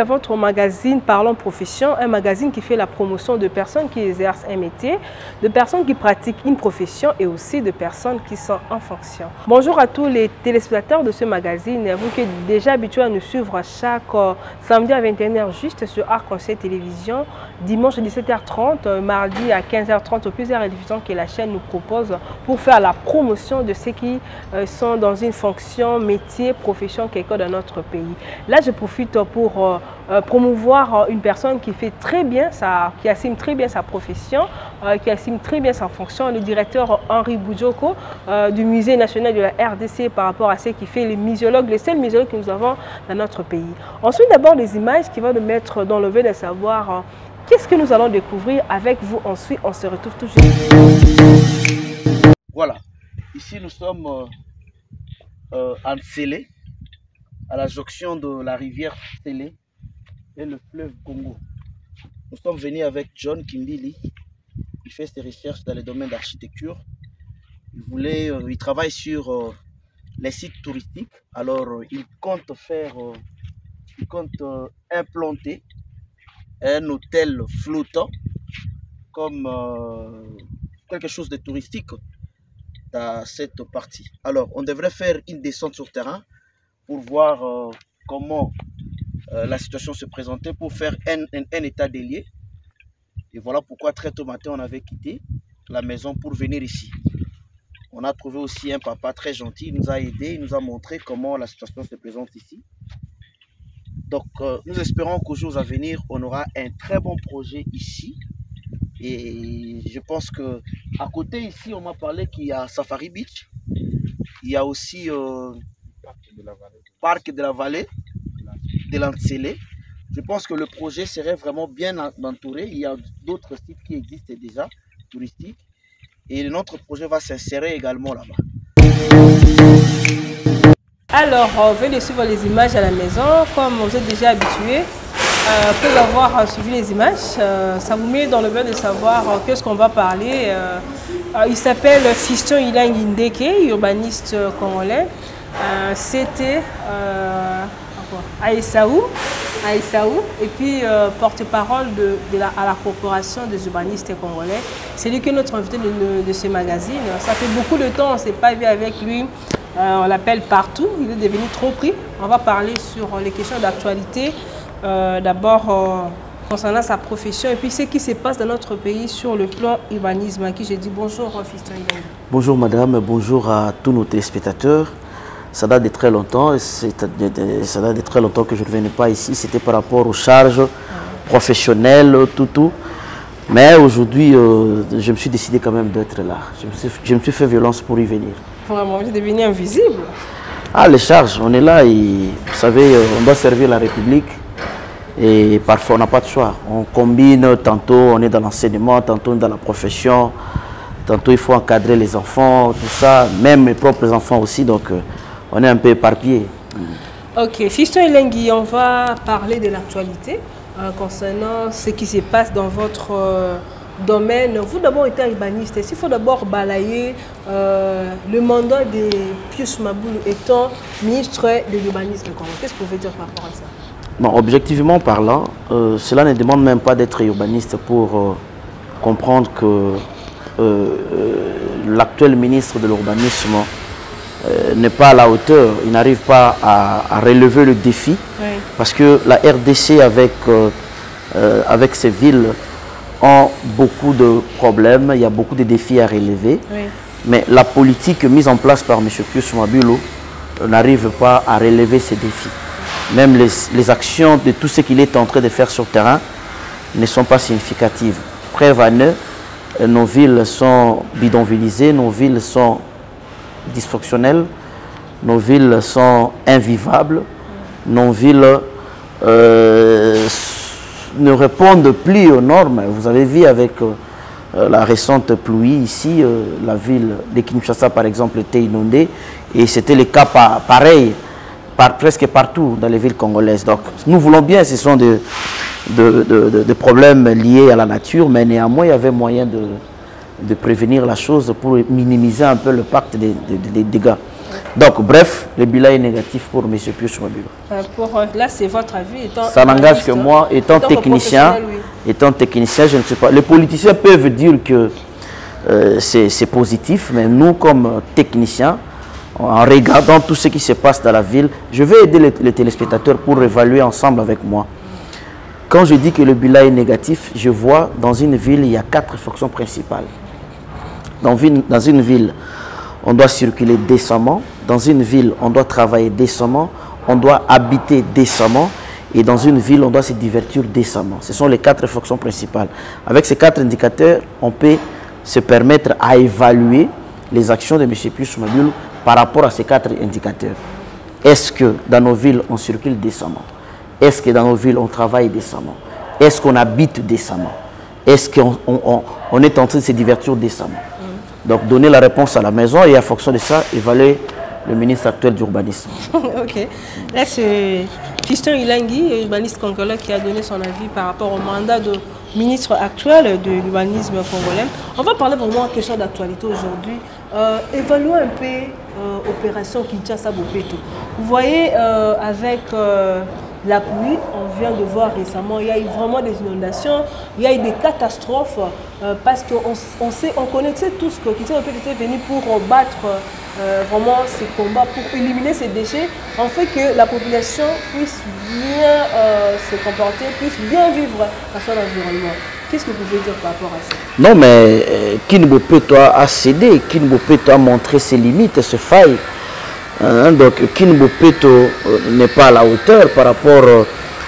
à votre magazine Parlons Profession, un magazine qui fait la promotion de personnes qui exercent un métier, de personnes qui pratiquent une profession et aussi de personnes qui sont en fonction. Bonjour à tous les téléspectateurs de ce magazine, vous qui êtes déjà habitués à nous suivre chaque samedi à 21h juste sur Arc-en-Ciel Télévision, dimanche à 17h30, mardi à 15h30 aux plusieurs rediffusions que la chaîne nous propose pour faire la promotion de ceux qui sont dans une fonction, métier, profession quelque dans notre pays. Là, je profite pour promouvoir une personne qui fait très bien qui assume très bien sa profession, qui assume très bien sa fonction, le directeur Henri Boudjoko du Musée national de la RDC par rapport à ce qui fait les muséologues, les seuls muséologues que nous avons dans notre pays. Ensuite, d'abord, les images qui vont nous mettre dans le vœu de savoir qu'est-ce que nous allons découvrir avec vous. Ensuite, on se retrouve tout de suite. Voilà, ici nous sommes en Sélé, à la jonction de la rivière Sélé et le fleuve Congo. Nous sommes venus avec John Kindili, qui fait ses recherches dans le domaine d'architecture. Il travaille sur les sites touristiques. Alors, il compte implanter un hôtel flottant comme quelque chose de touristique dans cette partie. Alors, on devrait faire une descente sur terrain pour voir comment la situation se présentait, pour faire un état des lieux. Et voilà pourquoi très tôt matin, on avait quitté la maison pour venir ici. On a trouvé aussi un papa très gentil, il nous a aidé, il nous a montré comment la situation se présente ici. Donc, nous espérons qu'aux jours à venir, on aura un très bon projet ici. Et je pense qu'à côté ici, on m'a parlé qu'il y a Safari Beach. Il y a aussi Parc de la Vallée de l'Antsélé. Je pense que le projet serait vraiment bien entouré. Il y a d'autres sites qui existent déjà, touristiques. Et notre projet va s'insérer également là-bas. Alors, veuillez suivre les images à la maison. Comme vous êtes déjà habitués, après avoir suivi les images, ça vous met dans le bain de savoir qu'est-ce qu'on va parler. Il s'appelle Fiston Ilang Indeke, urbaniste congolais. C'était Aïssaou, et puis porte-parole à la corporation des urbanistes congolais. C'est lui qui est notre invité de ce magazine. Ça fait beaucoup de temps, on ne s'est pas vu avec lui. On l'appelle partout, il est devenu trop pris. On va parler sur les questions d'actualité. D'abord concernant sa profession et puis ce qui se passe dans notre pays sur le plan urbanisme. À qui j'ai dit bonjour, Fiston Ilang. Bonjour madame, bonjour à tous nos téléspectateurs. Ça date de très longtemps, que je ne venais pas ici. C'était par rapport aux charges professionnelles, tout. Mais aujourd'hui, je me suis décidé quand même d'être là. Je me suis fait violence pour y venir. Vraiment, vous êtes devenu invisible. Ah, les charges, on est là et vous savez, on doit servir la République. Et parfois, on n'a pas de choix. On combine, tantôt on est dans l'enseignement, tantôt on est dans la profession. Tantôt, il faut encadrer les enfants, tout ça. Même mes propres enfants aussi, donc... on est un peu éparpillé. Ok, Fiston Ilang, on va parler de l'actualité concernant ce qui se passe dans votre domaine. Vous d'abord étant urbaniste, il faut d'abord balayer le mandat de Pius Maboulou étant ministre de l'urbanisme. Qu'est-ce que vous pouvez dire par rapport à ça? Bon, objectivement parlant, cela ne demande même pas d'être urbaniste pour comprendre que l'actuel ministre de l'urbanisme n'est pas à la hauteur, il n'arrive pas à relever le défi, oui. Parce que la RDC avec ses villes ont beaucoup de problèmes, il y a beaucoup de défis à relever, oui. Mais la politique mise en place par M. Pius Maboulou n'arrive pas à relever ces défis. Même les actions de tout ce qu'il est en train de faire sur le terrain ne sont pas significatives. Preuve à eux, nos villes sont bidonvillisées, nos villes sont dysfonctionnelles, nos villes sont invivables, nos villes ne répondent plus aux normes. Vous avez vu avec la récente pluie ici, la ville de Kinshasa par exemple était inondée et c'était le cas pareil presque partout dans les villes congolaises. Donc nous voulons bien, ce sont des problèmes liés à la nature, mais néanmoins il y avait moyen de prévenir la chose pour minimiser un peu l'impact des dégâts. Donc, bref, le bilan est négatif pour M. Pius Mabilo. Là, c'est votre avis. Ça n'engage que moi, étant technicien, je ne sais pas. Les politiciens peuvent dire que c'est positif, mais nous, comme techniciens, en regardant tout ce qui se passe dans la ville, je vais aider les téléspectateurs pour évaluer ensemble avec moi. Quand je dis que le bilan est négatif, je vois dans une ville, il y a 4 fonctions principales. Dans une ville, on doit circuler décemment. Dans une ville, on doit travailler décemment. On doit habiter décemment. Et dans une ville, on doit se divertir décemment. Ce sont les 4 fonctions principales. Avec ces 4 indicateurs, on peut se permettre à évaluer les actions de M. Pius Mabilo par rapport à ces 4 indicateurs. Est-ce que dans nos villes, on circule décemment? Est-ce que dans nos villes, on travaille décemment? Est-ce qu'on habite décemment? Est-ce qu'on est en train de se divertir décemment? Donc, donner la réponse à la maison et en fonction de ça, évaluer le ministre actuel d'urbanisme. Ok. Là, c'est Fiston Ilangui, urbaniste congolais, qui a donné son avis par rapport au mandat de ministre actuel de l'urbanisme congolais. On va parler vraiment en question d'actualité aujourd'hui. Évaluons un peu l'opération Kinshasa-Bopeto. Vous voyez, avec la pluie, on vient de voir récemment, il y a eu vraiment des inondations, il y a eu des catastrophes, parce qu'on connaissait tous que Kinshasa était venu pour battre vraiment ces combats, pour éliminer ces déchets, en fait que la population puisse bien se comporter, puisse bien vivre dans son environnement. Qu'est-ce que vous pouvez dire par rapport à ça? Non, mais Kinbopeto a cédé, Kinbopeto a montré ses limites et ses failles. Donc Kinbopeto n'est pas à la hauteur par rapport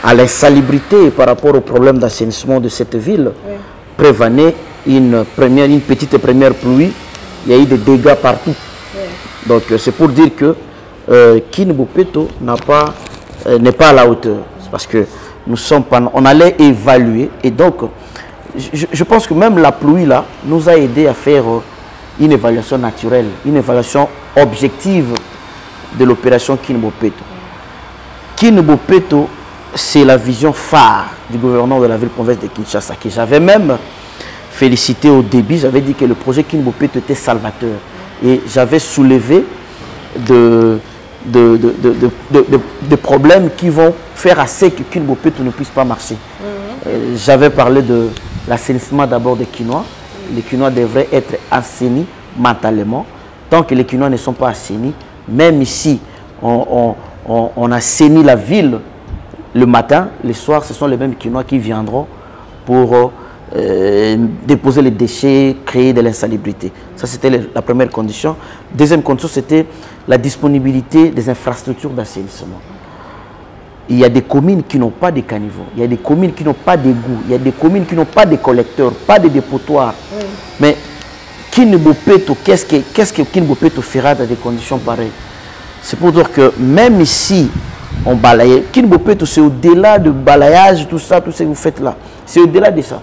à l'insalubrité, par rapport au problème d'assainissement de cette ville. Oui. Prévanait une petite première pluie, il y a eu des dégâts partout. Oui. Donc c'est pour dire que Kinbopeto n'est pas à la hauteur. C'est parce que on allait évaluer et donc je pense que même la pluie là nous a aidé à faire une évaluation naturelle, une évaluation objective de l'opération Kinbopeto. Kinbopeto, c'est la vision phare du gouverneur de la ville-province de Kinshasa, que j'avais même félicité au début. J'avais dit que le projet Kinbopeto était salvateur. Et j'avais soulevé des problèmes qui vont faire assez que Kinbopeto ne puisse pas marcher. J'avais parlé de l'assainissement d'abord des Kinois. Les Kinois devraient être assainis mentalement. Tant que les Kinois ne sont pas assainis, même ici, on assainit la ville le matin, le soir, ce sont les mêmes Kinois qui viendront pour déposer les déchets, créer de l'insalubrité. Ça, c'était la première condition. Deuxième condition, c'était la disponibilité des infrastructures d'assainissement. Il y a des communes qui n'ont pas de caniveaux, il y a des communes qui n'ont pas d'égouts, il y a des communes qui n'ont pas de collecteurs, pas de dépotoirs. Oui. Mais Kinbopeto, qu'est-ce que Kinbopeto fera dans des conditions pareilles? C'est pour dire que même ici, on balaye. Kinbopeto, c'est au-delà de balayage, tout ça, tout ce que vous faites là. C'est au-delà de ça.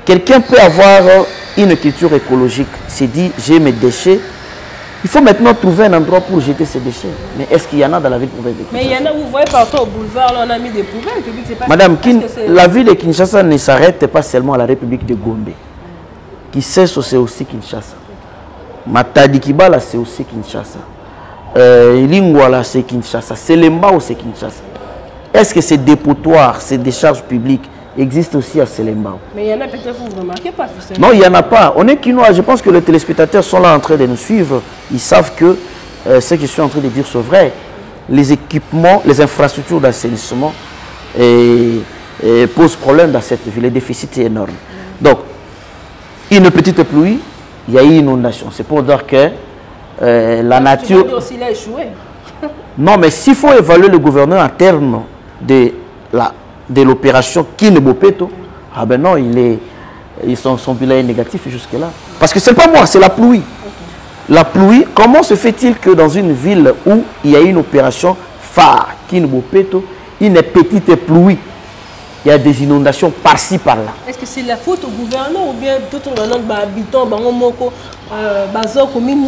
Quelqu'un peut avoir une culture écologique, s'est dit, j'ai mes déchets. Il faut maintenant trouver un endroit pour jeter ces déchets. Mais est-ce qu'il y en a dans la ville de Kinshasa? Mais il y en a, vous voyez partout au boulevard, là, on a mis des poubelles. Pas Madame, la ville de Kinshasa ne s'arrête pas seulement à la République de Gombe. Kiseso, c'est aussi Kinshasa. Matadi Kibala, c'est aussi Kinshasa. Lingwala, c'est Kinshasa. Selembao, c'est Kinshasa. Est-ce que ces dépotoirs, ces décharges publiques existent aussi à Selembao? Mais il y en a peut-être, vous ne remarquez pas. Non, il n'y en a pas. On est Kinois. Je pense que les téléspectateurs sont là en train de nous suivre. Ils savent que ce que je suis en train de dire, c'est vrai. Les équipements, les infrastructures d'assainissement posent problème dans cette ville. Le déficit est énorme. Donc, une petite pluie, il y a eu une inondation. C'est pour dire que la nature... Tu aussi, il a échoué. Non, mais s'il faut évaluer le gouverneur en termes de l'opération Kinbopeto, ah ben non, son bilan est négatif jusque-là. Parce que ce n'est pas moi, c'est la pluie. Okay. La pluie, comment se fait-il que dans une ville où il y a une opération phare, Kinbopeto, une petite pluie, il y a des inondations par-ci, par-là? Est-ce que c'est la faute au gouverneur ou bien tout le monde habitant,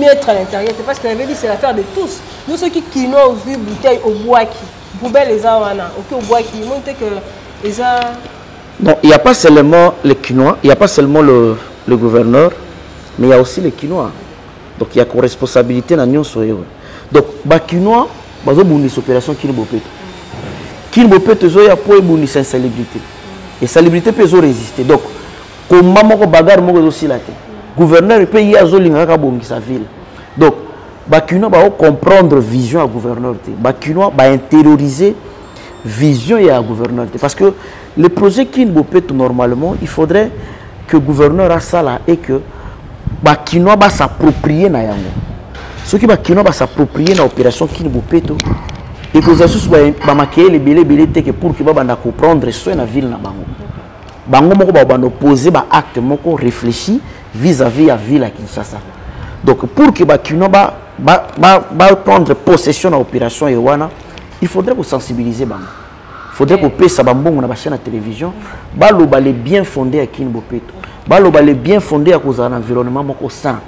mettre à l'intérieur? C'est parce qu'il avait dit que c'est l'affaire de tous. Nous, ceux qui n'ont vu bouteille au bois qui, poubelle les awana, au bois qui montrent que les a... Non, il n'y a pas seulement les Kinois, il n'y a pas seulement le gouverneur, mais il y a aussi les Kinois. Donc il y a co-responsabilité dans l'Union soyewe. Donc bakinois bazo bundisa opération Kini Bopeto. Kini Bopeto zo ya po bundisa insalubrité. Et salubrité peut zo résister. Donc comment moko bagarre moko zo silate. Gouverneur peut y azo linga ka bongisa ville. Donc bakinois ba comprendre vision à gouverneur te. Bakinois ba intérioriser vision et à gouverneur te. Parce que le projet Kini Bopeto normalement, il faudrait que le gouverneur a ça là et que bakinois ba s'approprier na yango. Ceux qui bakinois ba s'approprier na opération Kini Bopeto et que ça ba maquiller les belé que pour que ba banda comprendre soit na ville na bango. Bango moko ba banda poser ba acte moko réfléchi vis-à-vis à ville à Kinshasa. Donc pour que bakinois ba prendre possession de l'opération Ewana, il faudrait vous sensibiliser bango. Il faudrait que vous payiez ça bambongo na chaîne de télévision. Baloba les bien fondés à Kini Bopeto. Baloba les bien fondés à cause d'un environnement moko sain.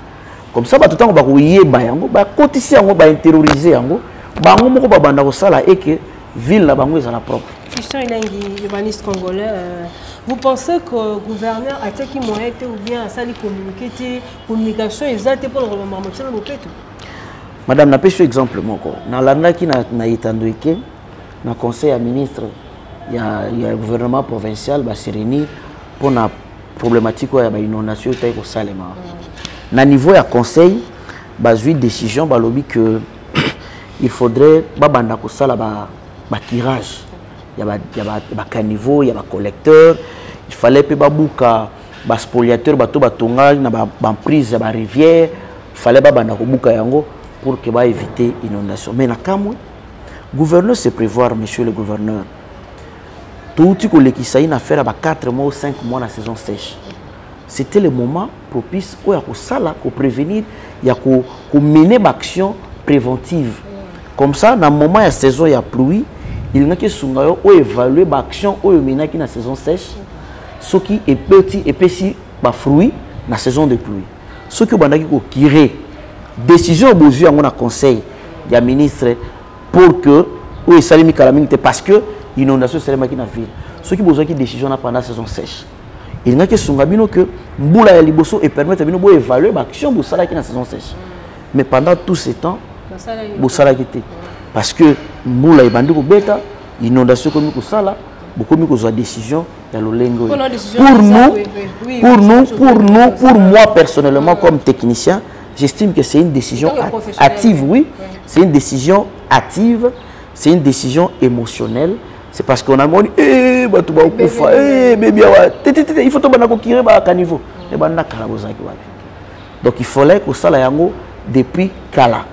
Comme ça, tout le temps, on va yeba yango, ba kotisi yango, ba terroriser yango, bango moko ba banda ko sala et que ville la bango est la propre. Christian Ilengi, urbaniste congolais, vous pensez que le gouverneur a été qui moyen ou bien ça les communication exacte pour le gouvernement de Bopeto? Madame, n'a pas ce exemple moko. Dans l'année qui na itandoike, na conseil à ministre, il y a le gouvernement provincial va se réunir pour la problématique de l'inondation taille au Salema. Na niveau ya conseil, bazui décision balobi que il faudrait babanda ko sala ba tirage. Il y a caniveau, il y a collecteur, il fallait pe babuka ba spoliateur bato batonga na ba prise ba rivière, il fallait babanda ko buka yango pour que ba éviter inondation. Mais na kamwe gouverneur c'est prévoir, monsieur le gouverneur. Tout ce que l'équisaï n'a fait à 4 mois ou 5 mois la saison sèche. C'était le moment propice où il y a ça pour prévenir, il y a mener l'action préventive. Comme ça, dans le moment où il y a saison, il y a pluie, il y a qui évaluer l'action où il y a la saison sèche, ce qui est petit et petit fruit dans la saison de pluie. Ce qui est tiré décision besoin on a conseil il y a ministre pour que où salimi calamité parce que inondation c'est la ville. Ce qui besoin qui décision pendant la saison sèche. Il y a que sungabino que mbula ya liboso et permettre bino bo évaluer l'action bu sala qui na saison sèche. Mais pendant tout ce temps bu sala qui était parce que mbula ibandi ko beta inondation comme ko sala beaucoup mi ko zo décision ya lolengo. Pour moi personnellement comme technicien, j'estime que c'est une décision active, oui. C'est une décision active, c'est une décision émotionnelle. C'est parce qu'on a dit, il faut que niveau. Donc il fallait que ça yango depuis Kala.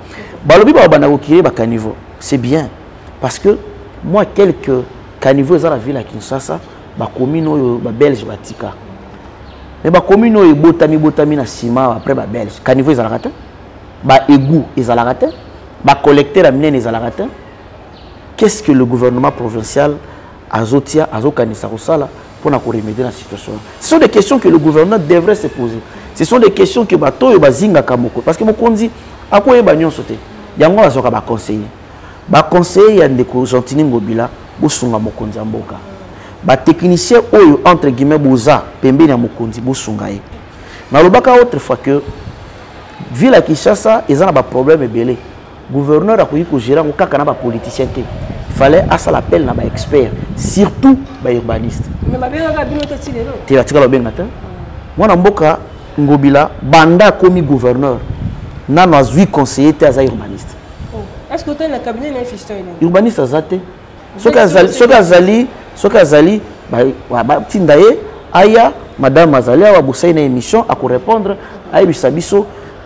C'est bien. Parce que moi, quelques caniveaux dans la ville à Kinshasa, les communes belges batika. Mais les communes botami na ciment après les belges. Caniveaux ils ont raté. Les égouts ils ont raté. Les collecteurs amenés ils ont raté. Qu'est-ce que le gouvernement provincial a kanisa pour remédier la situation? Ce sont des questions que le gouvernement devrait se poser. Ce sont des questions que bato yo bazinga kamoko parce que mokonzi akoye banyon sauté. Yango azoka ba conseiller. Ba conseiller ya ndeko Gentini Ngobila bosunga mokonzi mboka. Ba technicien oyo entre guillemets boza pembeni ya mokonzi bosunga ye. Na lobaka autrefois que ville à Kinshasa ils ont ba problème ebele. Gouverneur a pu gérer un cas de politicien. Il fallait à ça l'appel na ba expert, surtout ba urbaniste. Mais ba benga bino tati lelo. Tu vas tika lo benga ta. Moi na mboka Ngobila banda komi gouverneur. Na no azui conseiller te za urbaniste. Est-ce que tu as le cabinet na fiston ile? Urbaniste azate. Soka azali ba tindaye aya madame Azali wa bosai na émission à ko répondre à bisabiso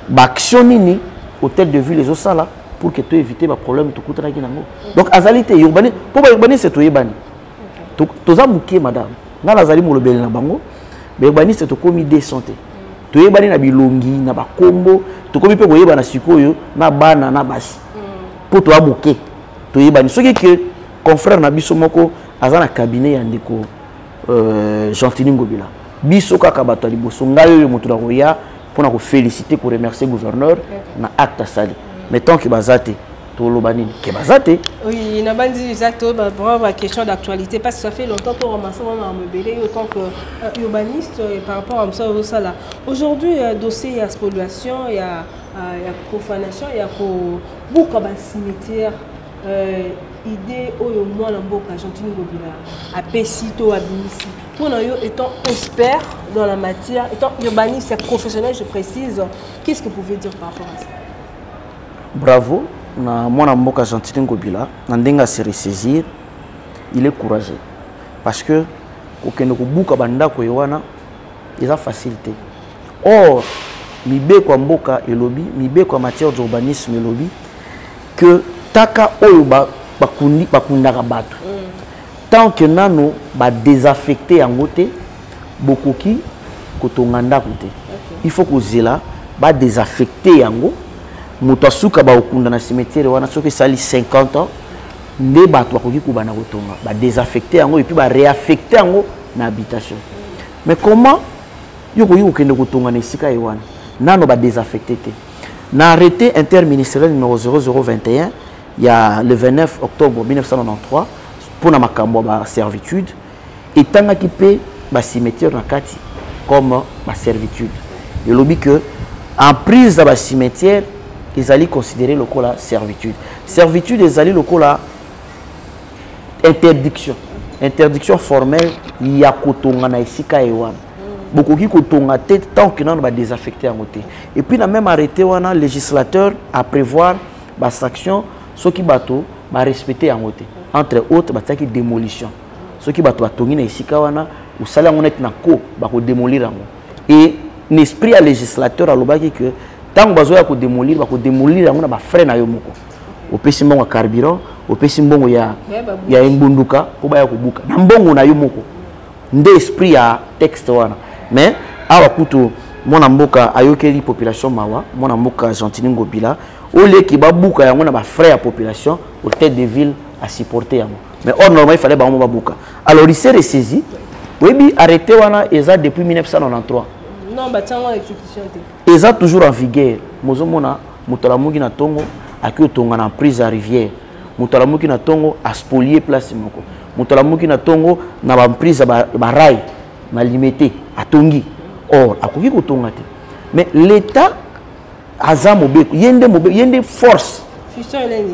ba action nini hôtel de ville les osala pour que tu évites les problèmes tout coûte donc azalité urbaniste pour urbaniste c'est tout yebani to za muké madame na lazali mo lobeli na bango urbaniste to komi de santé to yebani na bilongi na ba kombo to komi pe ko yebana sikoyo na bana na basi pour to amuké to yebani ce qui que confrère na biso moko azana cabinet ya ndeko Gentini Ngobila biso kaka bato liboso ngayo moto na roya pour nous féliciter pour remercier le gouverneur na acte sali. Mais tant que bazate Tolobani Kebazate. Oui, il n'a pas dit exactement la question d'actualité parce que ça fait longtemps qu'on ramasse à me bêler autant que urbaniste par rapport à ça là. Aujourd'hui, il y a dossier, il y a spoliation, il y a profanation, il y a beaucoup de cimetières. Idée au moins dans beaucoup Argentine Gobila à Pesito à Binici pour nous étant expert dans la matière étant urbaniste professionnel je précise qu'est-ce que vous pouvez dire par rapport à ça? Bravo na mwana mboka Argentine Gobila na ndenga se ressaisir il est courageux parce que kokende ko buka banda ko yowana eza facilité or mibe kwa mboka elobi mibe kwa matière d'urbanisme elobi que taka oyo bakundaka bato tant que nano ba désaffecté yango te bokoki kotonga ndako te il faut kozela ba désaffecté yango moto asuka ba okunda na cimetière wana soki sali 50 ans nde bato bakoki kobana kotonga ba désaffecté yango et puis ba réaffecté yango na habitation mais comment yoko kokende kotonga na esika wana nano ba désaffecté te na arrêté interministériel numéro 0021 il y a le 29 octobre 1993 pour ma servitude et tant qu'il paie ma cimetière dans Kati comme ma servitude. Il lobby que en prise de ma cimetière ils allaient considérer le coup la servitude. Servitude ils allaient le coup la interdiction formelle il y a kotonga na isika ewan. Beaucoup qui kotonga tête tant que non va désaffecter en côté. Et puis la même arrêté wana législateur à prévoir ma sanction ceux qui bateau va respecter en côté entre autres bah qui démolition ceux qui bateau atongi na isika wana ou sala on est na ko ba ko démolir yango et l'esprit à législateur a lobaki que tant bazo ya ko démolir yango na ba frein na yo moko au pesi mbongo carburant au pesi mbongo ya mbunduka ko ba ya ko buka na mbongo na yo moko nde esprit ya texte wana mais awa kutu mona mboka ayokeli population mawa mona mboka Argentine Ngobila ole ki ba buka yango na ba frère population au tête de ville à supporter yango mais or normalement il fallait ba mo buka alors il s'est ressaisi oui arrêté wana eza depuis 1993 non ba tsango exécution te eza toujours en vigueur mozomona mutala mugi na tongo aki otonga na prise à rivière mutala mugi na tongo a spolier place moko mutala mugi na tongo na ba prise ba rail na limité atongi or akoki kotonga te mais l'état azamo beko yende force fiston eleni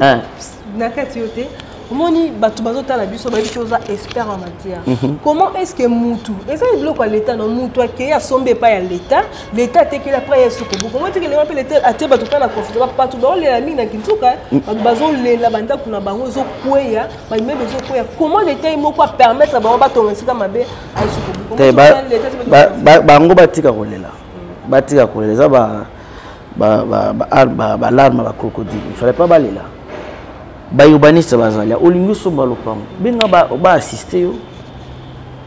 nakati yote omoni bato bazotala biso ba biso za expert en matière comment est-ce que mutu eza biloko ya l'état non mutu akei asombe pa ya l'état tekeli après yesu ko comment tekeli ngape l'état ate bato pa na confiance ba bato baolela mingi na kintuka bato bazolela bandako na bango ezokweya baimebe ezokweya comment l'état moko a permettre bango batonga esika mabe ayesu ko bango batika kolela eza l'arme ba crocodile il fallait pas balela ba urbaniste bazalia olingi somba lopango benga ba assister yo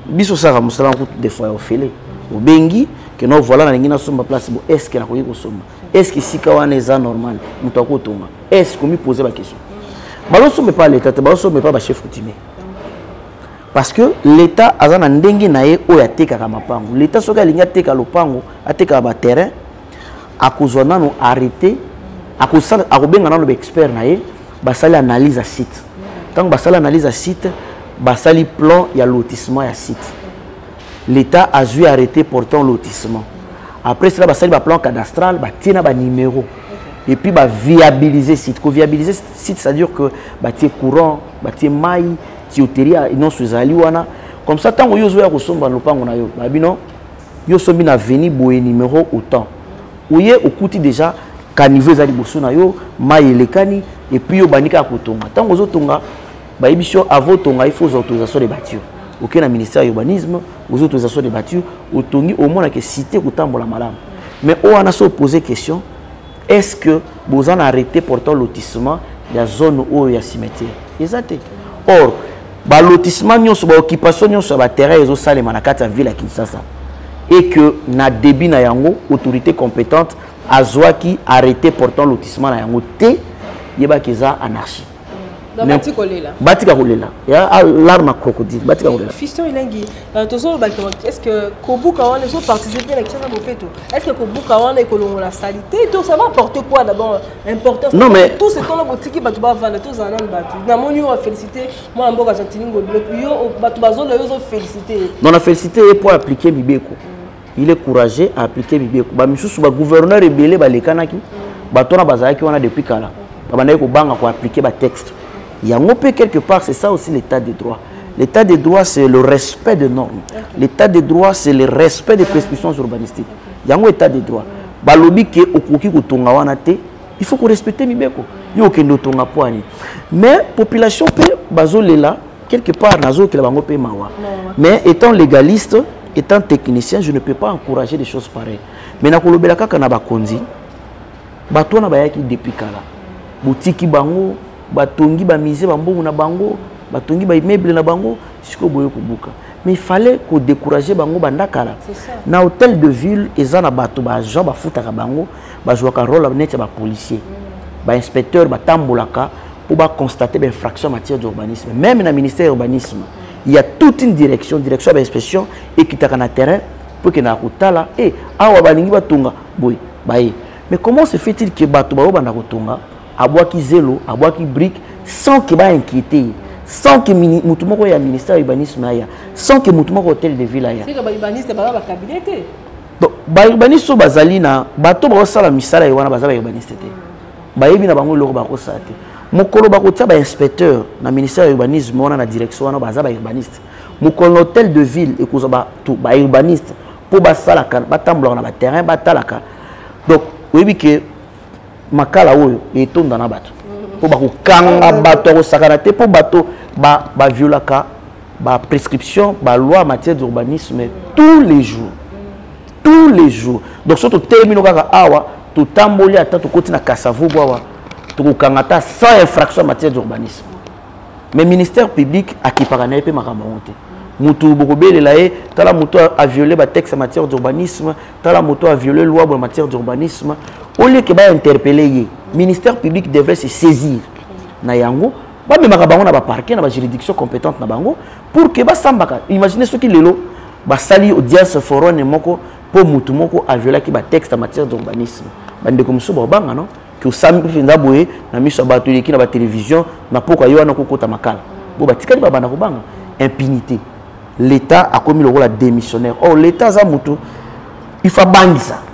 biso saka musala ko des fois ofele obengi que no voilà na ngina somba place bo est-ce que na koyi ko somba est-ce que sika wana eza normal muto ko tonga est-ce que mi poser ba question baloso me pas l'état baloso me pas ba chef coutumier parce que l'état azana ndengi na ye oya teka ka mapango l'état soka linga teka lopango ateka ba terrain akozwa nano arrêté akosala akobenga nano ba expert na ye basali analyse à site tant basali analyse à site basali plan ya lotissement ya site l'état a dû arrêter portant lotissement après cela basali ba plan cadastral ba tina ba numéro et puis ba viabiliser site ko viabiliser site c'est à dire que ba tie courant ba tie mai tuyauterie non suzali wana comme ça tant yo zo ya kosomba lopango na yo ba bino yo sombi na veni boye numéro autant ouye okuti déjà caniveau za liboso na yo mai elekani et puis yo banika kotonga tango zo tonga ba émission avant tonga il faut autorisation de bâtiment OK na ministère urbanisme aux autorisations de bâtiment otongi au moins que cité kotambola malamu mais on a se poser question est-ce que vous en arrêté portant lotissement la zone où il y a cimetière exact or ba lotissement nyonso ba occupation nyonso ba terrain ezo salema na kati ya ville ya Kinshasa et que na débit na yango autorité compétente azwa qui arrêté portant lotissement na yango te yeba keza anarchie Batika kolela. Ya l'arme crocodile. Batika kolela. Fiston ilangi. Est-ce que Kobuka wana les autres participer à la mopeto? Est-ce que Kobuka wana ekolongo la salité? Donc ça va apporter quoi d'abord important? Non mais tout ce temps là botiki batu ba vendre tous en batu. Na moni on féliciter moi mboka Chantilingo yo batu bazolo yo féliciter. Non la félicité pour appliquer Bibeko. Il est courageux à appliquer Bibeko. Ba misusu ba gouverneur rebelle ba lekanaki. Batona bazaki wana depuis kala. Ba banaye ko banga ko appliquer ba texte. Il y a un peu quelque part, c'est ça aussi l'état de droit. L'état de droit, c'est le respect des normes. L'état de droit, c'est le respect des prescriptions urbanistiques. Il y a un état de droit. Balobi ke okoki ko tonga wana te, il faut qu'on respecte Mibeko. Yo ke ndo tonga poani. Mais population pe bazolela quelque part nazo ke la bango pe mawa. Mais étant légaliste, étant technicien, je ne peux pas encourager des choses pareilles. Mais na kolobela kaka na bakonzi, bato na bayaki depuis kala. Boutique bango batongi ba misé bambongo na bango batongi ba immeuble na bango siko boye kubuka mais il fallait ko décourager bango bandakala na hôtel de ville eza na bato ba agent ba futaka bango ba jouaka rôle net ba policier ba inspecteur ba tambolaka pour ba constater ba infraction en matière d'urbanisme. Même na ministère de l'urbanisme il y a toute une direction ba inspection et qui na terrain pour que na kutala et awa balingi batonga boy baye. Mais comment se fait-il que bato ba banda kotonga abwaki zélo, abwaki brique, sans que ba inquiéter, sans que mutumoko ya ministère urbanisme aya, sans que mutumoko hôtel de ville aya. C'est que ba urbaniste ba ba cabinet té. Donc ba urbaniste bazali na bato ba sala misala ya wana bazaba urbaniste té. Ba yebi na bango loko ba ko sa té. Mokolo ba ko tia ba inspecteur na ministère urbanisme wana na direction wana bazaba urbaniste. Mokolo hôtel de ville et ko ba tout ba urbaniste pour ba sala kan ba tambola na ba terrain ba talaka. Donc yebi que makala oyo etonda na bato po ba kokanga bato ko sakanate po bato ba violaka ba prescription ba loi en matière d'urbanisme tous les jours donc surtout termino kaka awa to tamboli ata to koti na kasavu bwa to kokanga sans infraction en matière d'urbanisme mais ministère public akipaka na pe makambo monte mutu bokobelela e tala mutu a violé ba texte en matière d'urbanisme tala mutu a violé loi en matière d'urbanisme. Au lieu que va interpeller, le ministère public devrait se saisir. Na yango, ba me makabango na ba parquet na ba juridiction compétente na bango pour que ba sambaka. Imaginez ce qui lelo ba sali audience forum moko pour mutu moko a violer ki ba texte en matière d'urbanisme. Bande comme ça ba banga non que sambi finda boye na miso ba to ki na ba télévision na poko yo na kokota makala. Bo ba tikali ba bana ko banga impunité. L'État a commis le rôle de démissionnaire. Or l'État za mutu il faut bangisa.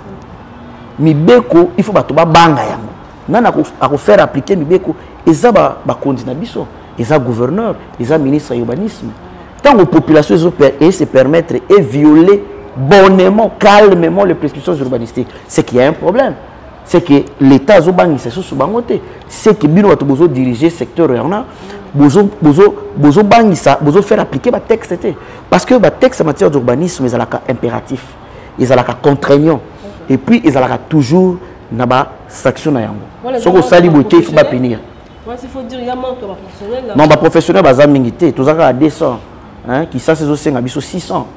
Mibeko il faut bato ba banga yango nana ko faire appliquer mibeko eza ba kondina biso eza gouverneur eza ministre de l'urbanisme tant que population et se permettre et violer bonnement calmement les prescriptions urbanistiques c'est qu'il y a un problème c'est que l'état zo bangisa sous bangote c'est que bino bato bozo diriger secteur yana bozo bangisa bozo faire appliquer ba texte parce que ba texte en matière d'urbanisme ils alaka impératif ils alaka contraignant. Et puis ils allaient toujours naba sanction na yango. Soko sali boité il faut pas punir. Ouais, il faut dire il y a manque de professionnels. Non, ba professionnel baza mingité, tous à 200 hein qui ça c'est aussi à 600.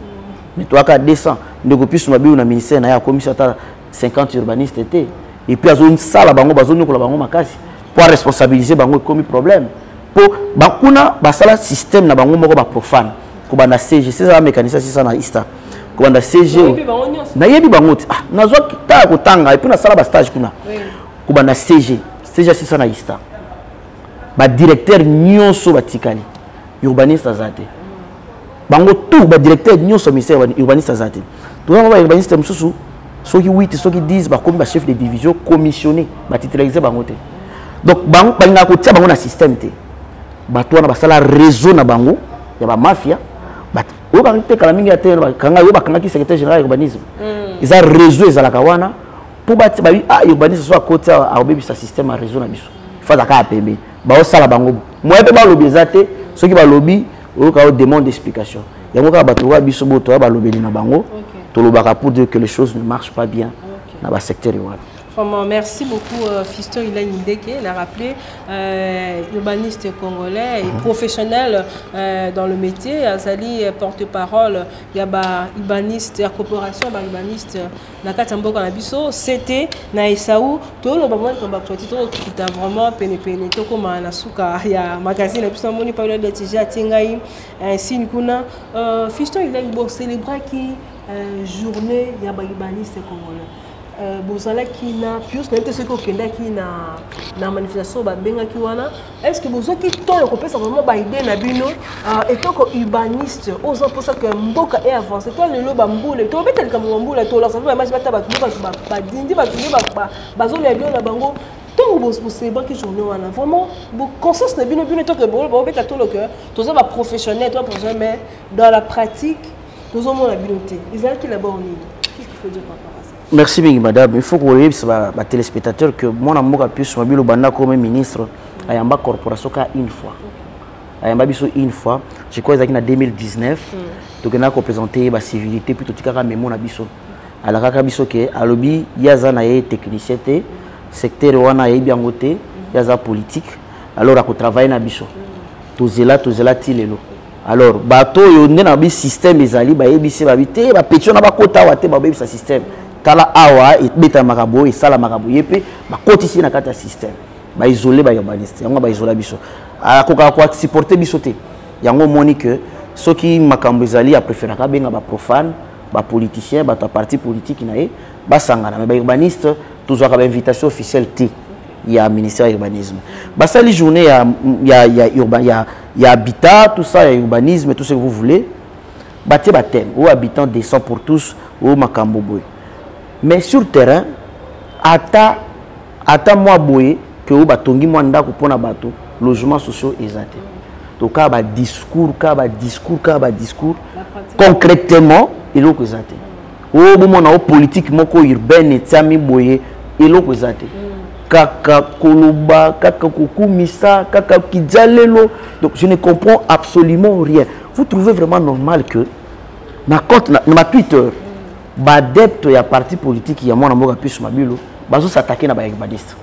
Mais toi à 200, ndeko plus mabi na ministère na ya commission ta 50 urbanistes été. Et puis azo une salle bango bazoni ko la bango makasi pour responsabiliser bango comme problème. Pour bakuna basala système na bango moko ba profane. Ko bana CG, c'est ça mécanisme c'est ça na ISTA. Kobanda CG na yebi bango ah nazwa ta kotanga et puis na sala ba stage kuna kobanda CG c'est ça na ISTA ba directeur nyonso batikali urbaniste azate bango tout ba directeur nyonso ministère urbaniste azate to ba urbaniste mususu soki 8 soki 10 ba comme ba chef de division commissionné ba titulariser bango te donc bango balinga ko tia bango na système te ba to na ba sala réseau na bango ya ba mafia au quand tu as mis à terre quand tu as mis secrétaire général urbanisme ils ont réseau ils ont la kawana pour bâtir ah urbanisme soit côté à obéir ce système à réseau na biso il fautaka apembe ba o sala bango moi pe ba lobby zate ceux qui ba lobby au cas demande d'explication yango ka ba to ba biso boto ba lobby na bango to lobaka pour dire que les choses ne marchent pas bien dans le secteur urbain. Vraiment, merci beaucoup, Fiston Ilain Ndeke. Il a rappelé urbaniste congolais et professionnel dans le métier. Azali porte-parole, il y a urbaniste, la coopération urbaniste, na Katambo Kanabiso, c'était Naïsaou. Tout le moment qu'on va qui t'a vraiment pénétré, tout comme un asuka, il y a un magazine, et puis ça m'a parlé de Tija Tingaï, ainsi que Fiston Ilain Ndeke célébrer qui journée il y a urbaniste congolais. Bozala qui n'a plus même ce que na manifestation ba benga ki wana est-ce que bozo qui to le kopesa vraiment ba idée na bino et tant que urbaniste aux pour ça que mboka est avancé toi le lo ba mbule to betel comme mbule to la ça va match bata ba dindi ba zo le bio na bango to bozo c'est ba ki journée wana vraiment conscience na bino to que bo beta to le cœur to ça va professionnel toi professionnel mais dans la pratique nous avons la biloté ils ont qui là-bas en ligne qu'est-ce qu'il faut dire par rapport à ça? Merci bien, madame. Il faut que vous voyez, les téléspectateurs, que mon amour a pu se mobile au Banda comme ministre à Yamba Corporation une fois. À Yamba Bisso une fois, je crois que en 2019, donc on a représenté la civilité, plutôt que la mémoire Bisso. À la Kaka Bisso, à l'objet, il y a un technicien, secteur où on a bien voté, il y a politique, alors on travaille na Bisso. Tout cela, tilelo. Alors, bateau, il y a un système, les alliés, il y a un pétion, il y a un système. Tala awa et beta marabo et sala marabo yepe ba kotisi na kata système ba isoler ba urbaniste yango ba isoler biso ala koka ko supporter biso te yango moni que soki makambo ezali a préférer ka benga ba profane ba politicien ba parti politique na e ba sangana mais ba urbaniste toujours ka invitation officielle te il y a ministère urbanisme ba sali journée il y a habitat tout ça il y a urbanisme tout ce que vous voulez ba te ba thème ou habitant décent pour tous ou makambo boy. Mais sur le terrain, ata moi boye que vous batongi moi ndako pona bato logement social exact. Donc ka discours concrètement et l'autre exact. Oh bon na politique moko urbaine et tami boye et l'autre exact. Kaka koloba kaka kokumisa kaka kijalelo. Donc je ne comprends absolument rien. Vous trouvez vraiment normal que ma compte na Twitter adepte ya parti politique ya mwana mboka plus mabilo bazo s'attaquer na ba urbaniste.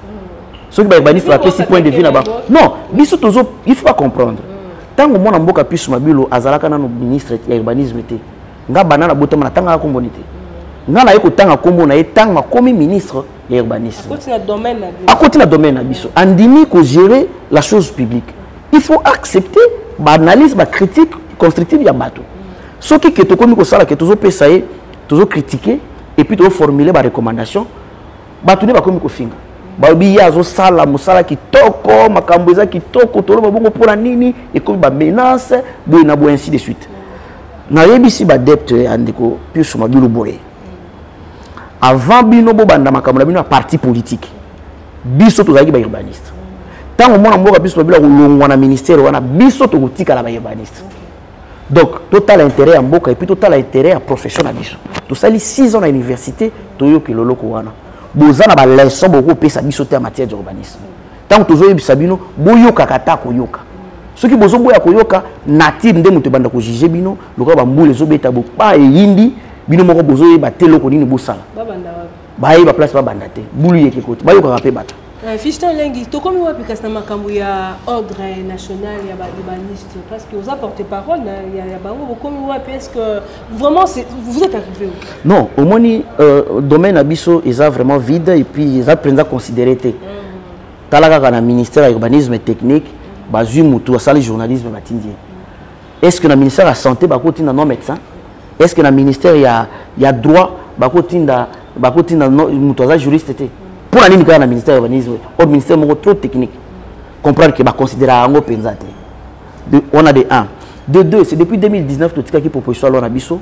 Ceux qui ba urbaniste la pesi point de vue là-bas. Non, biso tozo il faut pas comprendre. Tant que mwana mboka plus mabilo azalaka na no ministre ya urbanisme te. Nga banana botama na tanga ko mbonité. Nga na yeko tanga kombo na etanga comme ministre ya urbanisme. À côté na domaine na biso. Andimi ko gérer la chose publique. Il faut accepter ba analyse ba critique constructive ya bato. Ceux qui to komi ko sala ke tozo pesaye toujours critiquer et puis toujours formuler des recommandations. Batune ba komi ko finga. Ba bi yazo sala musala kitoko makamboza kitoko tolo babongo pour la nini et comme ba menace bo na bo ainsi de suite. Na yebisi ba depte andiko plus mabilo boye. Avant bino bo banda makambo bino parti politique. Biso to zaki ba urbaniste. Tant mona mboka biso babila ko longwa na ministère wana biso to kotika la ba urbaniste. Donc, total intérêt à Mboka et puis total intérêt à professionnel. Tout ça, les 6 ans à l'université, Toyo qui lolo kowana. Bozana ba leçon beaucoup pesa bisoté en matière d'urbanisme. Tant que tozo bisabino, boyoka kata koyoka. Ceux qui bozo boya koyoka, natif nde muto banda ko juger bino, loka ba mbule zo beta bo pa e yindi, bino moko bozo ba telo ko nini bosala. Ba banda wa. Ba yi ba place ba banda te. Bulu yeke koti. Ba yoka rapé bata. Fiston Lengi, to komi wapi kasi makambo ya ordre national ya ba urbaniste parce que vous apportez parole ya bango komi wapi est-ce que vraiment vous êtes arrivé où? Non, au moins domaine abisso ils a vraiment vide et puis ils a pris à considérer té. Talaka kana ministère de l'urbanisme et technique bazui mutu asali journalisme batindie. Est-ce que le ministère de la santé bakotinda non médecin? Est-ce que le ministère ya droit bakotinda mutu asali juriste té? Pour la ligne du ministère de l'urbanisme, au ministère trop technique, comprendre que va considérer un penzate. On a des 1. De 2, c'est depuis 2019 que tu as proposition à l'Abisso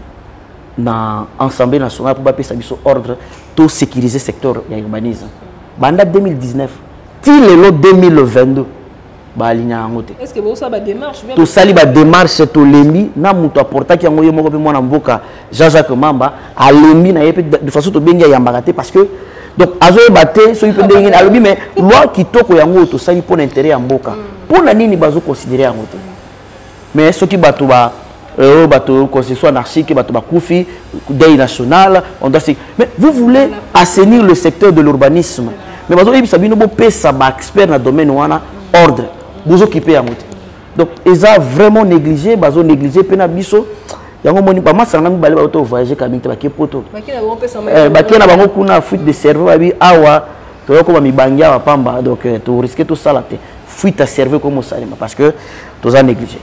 dans l'Assemblée nationale pour passer ordre de sécuriser le secteur de l'urbanisme. Banda 2019, till le 2022, est-ce que vous avez des démarches? Tout ça, il y a des démarches, tout l'EMI, n'a pas apporté qu'il y a un peu de mboka, Jean-Jacques Mamba, à l'EMI, de façon de bien y parce que donc, azo baté, so il peut dire, mais loi qui toko yango to ça il pour l'intérêt en mboka. Pour la nini bazo considérer en mboka. Mais ce qui bato ba concession anarchique, Koufi, deuil national. Mais vous voulez assainir le secteur de l'urbanisme. Mais vous avez expert dans le domaine ordre. Vous occupez à monter. Donc, ils ont vraiment négligé, ils ont négligé Penabiso. Il y a un moment où ils ont voyagé comme ils ont poto. Ils ont fuite de cerveau, donc tu risques tout ça là. Fuite à cerveau comme ça parce que tu as négligé.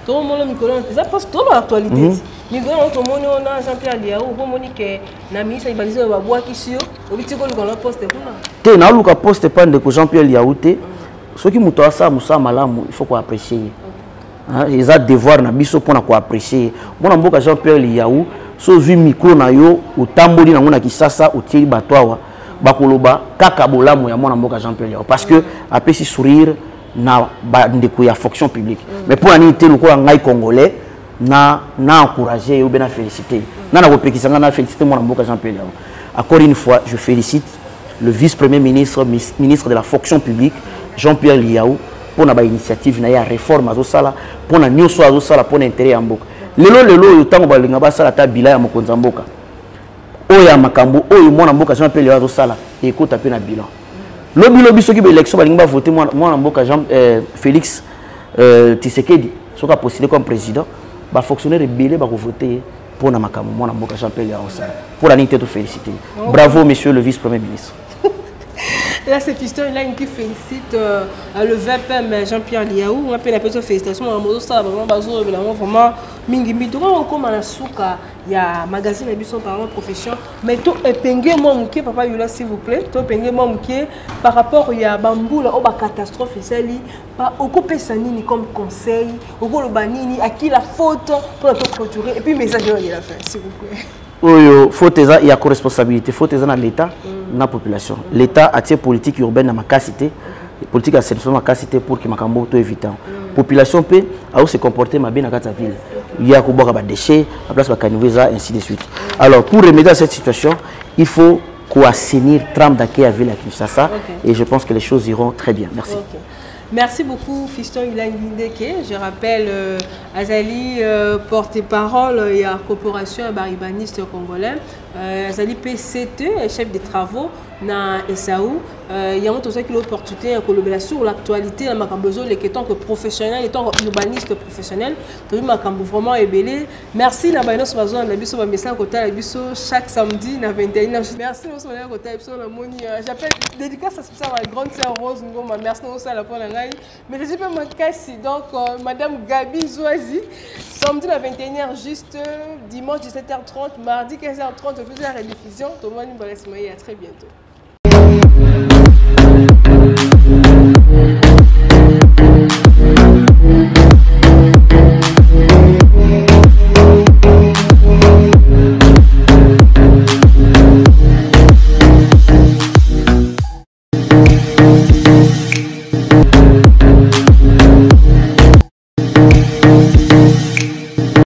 Tout le monde ça passe trop dans l'actualité. Mais quand on a Jean-Pierre Liaou, on dit que na ministre il balisé ba bois qui sur, au biti ko le poste kuna. Te na luka poste pas de Jean-Pierre Liaou te. Ce qui muto ça musa malamu, il faut qu'on apprécie. Hein, ils ont devoir na biso pour na ko apprécier. Mona mboka Jean-Pierre Liaou, so vu micro na yo, o tamboli na ngona kisasa, o tiri batwawa, bakoloba kaka bolamu ya mona mboka Jean-Pierre Liaou parce que après si sourire na ya fonction publique. Mais pour l'unité le ngai congolais na encourager ou bien féliciter. Na repekisanga na féliciter mon amboka Jean-Pierre Liaou. Encore une fois, je félicite le vice-premier ministre de la fonction publique Jean-Pierre Liaou pour na ba initiative na ya réforme azosala pour na nyoso azosala pour l'intérêt ya mboka. Lelo yo tango balinga basala ta bila ya mokonza mboka. Oya makambo oyo mon amboka Jean-Pierre Liaou azosala ekota pe na bilan. Lobby ceux qui ont l'élection va voter moi Jean Félix Tshisekedi ceux qui a postulé comme président va fonctionnaire rebelle va voter pour na makamu moi Jean-Pierre Liaou pour la nité de féliciter. Bravo monsieur le vice-premier ministre. Là, c'est Fiston qui félicite le VPM Jean-Pierre Liaou. On appelle la petite félicitation. Vraiment, mingi mito comme à souka il y a magazine et par profession mais tout épingué moi papa Yola s'il vous plaît tout épingué moi par rapport il y a bambou là au catastrophe c'est li pas occupé sanini comme conseil au le banini à qui la faute pour la clôturer et puis message il a fait s'il vous plaît. Oui, faute il y a co-responsabilité faute dans l'état dans la population l'état a tiré politique urbaine dans ma capacité politique assainissement ma capacité pour que makambo to évitant population peut se comporter ma bien dans la ville. Il y a des déchets, la place de canaliser, ainsi de suite. Alors, pour remédier à cette situation, il faut assainir tram d'accueil à ville à Kinshasa et je pense que les choses iront très bien. Merci. Okay. Merci beaucoup, Fiston Ilangindeke. Je rappelle Azali, porte-parole et la coopération baribaniste congolais. Azali PCT, chef des travaux na Esaou. Il y a l'opportunité de collaborer sur l'actualité, les questions professionnels, les questions urbanistes professionnels. Vraiment ébélé. Merci na Bainos Bazon na biso ba message côté la biso chaque samedi na 21h. Merci au soleil côté biso la moni. J'appelle dédicace spéciale à la grande sœur Rose Ngoma. Merci au soleil pour la ngai. Mais je peux me casser donc madame Gabi Zouazi samedi na 21h juste dimanche 17h30, mardi 15h30 plus la rediffusion. Tout le monde nous va à très bientôt.